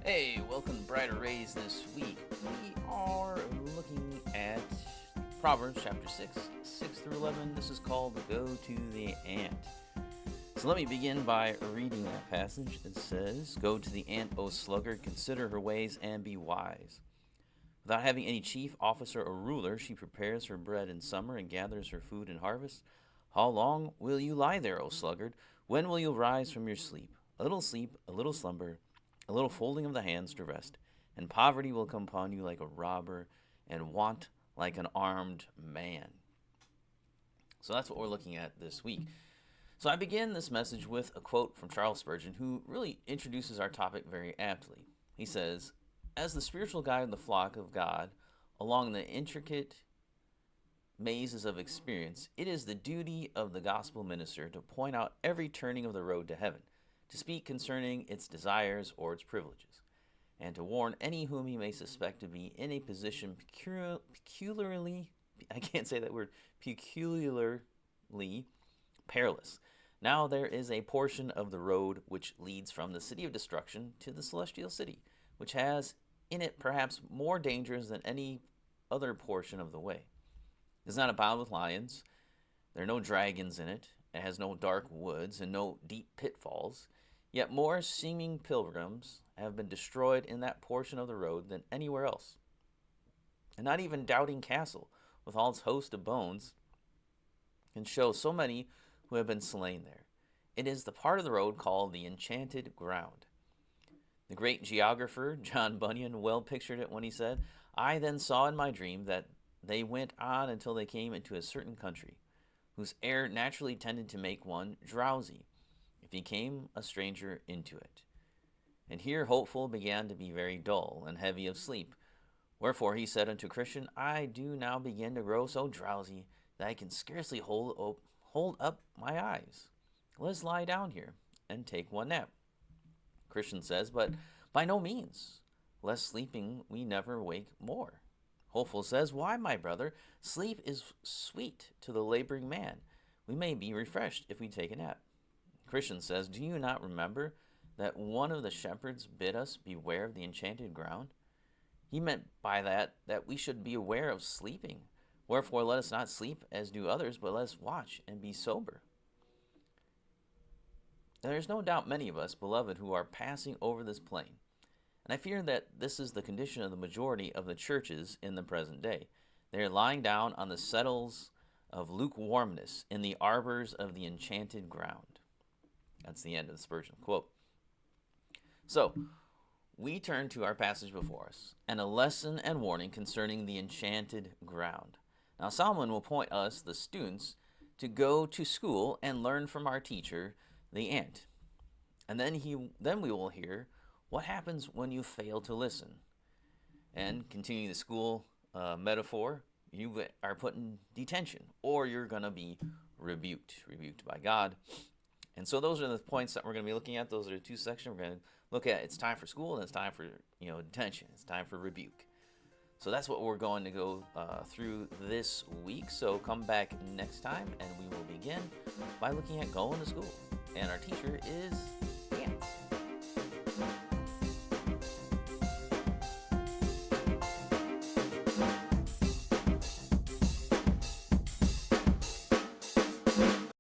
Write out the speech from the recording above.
Hey, welcome to Brighter Rays this week. We are looking at Proverbs chapter 6, 6 through 11. This is called Go to the Ant. So let me begin by reading that passage. It says, Go to the ant, O sluggard, consider her ways and be wise. Without having any chief, officer, or ruler, she prepares her bread in summer and gathers her food in harvest. How long will you lie there, O sluggard? When will you rise from your sleep, a little slumber, a little folding of the hands to rest, and poverty will come upon you like a robber, and want like an armed man. So that's what we're looking at this week. So I begin this message with a quote from Charles Spurgeon, who really introduces our topic very aptly. He says, As the spiritual guide of the flock of God along the intricate mazes of experience, it is the duty of the gospel minister to point out every turning of the road to heaven, to speak concerning its desires or its privileges, and to warn any whom he may suspect to be in a position peculiarly, I can't say that word, peculiarly perilous. Now there is a portion of the road which leads from the city of destruction to the celestial city, which has in it perhaps more dangers than any other portion of the way. It does not abound with lions, there are no dragons in it, it has no dark woods and no deep pitfalls. Yet more seeming pilgrims have been destroyed in that portion of the road than anywhere else. And not even Doubting Castle, with all its host of bones, can show so many who have been slain there. It is the part of the road called the Enchanted Ground. The great geographer, John Bunyan, well pictured it when he said, I then saw in my dream that they went on until they came into a certain country, whose air naturally tended to make one drowsy, if he came a stranger into it. And here Hopeful began to be very dull and heavy of sleep. Wherefore he said unto Christian, I do now begin to grow so drowsy that I can scarcely hold up my eyes. Let us lie down here and take one nap. Christian says, but by no means, lest sleeping we never wake more. Hopeful says, Why, my brother, sleep is sweet to the laboring man. We may be refreshed if we take a nap. Christian says, Do you not remember that one of the shepherds bid us beware of the enchanted ground? He meant by that we should be aware of sleeping. Wherefore let us not sleep as do others, but let us watch and be sober. There is no doubt many of us, beloved, who are passing over this plain. And I fear that this is the condition of the majority of the churches in the present day. They are lying down on the settles of lukewarmness in the arbors of the enchanted ground. That's the end of the Spurgeon quote. So, we turn to our passage before us, and a lesson and warning concerning the enchanted ground. Now, Solomon will point us, the students, to go to school and learn from our teacher, the ant. And then we will hear what happens when you fail to listen. And continuing the school metaphor, you are put in detention, or you're going to be rebuked by God. And so those are the points that we're going to be looking at. Those are the two sections we're going to look at. It's time for school and it's time for detention. It's time for rebuke. So that's what we're going to go through this week. So come back next time and we will begin by looking at going to school. And our teacher is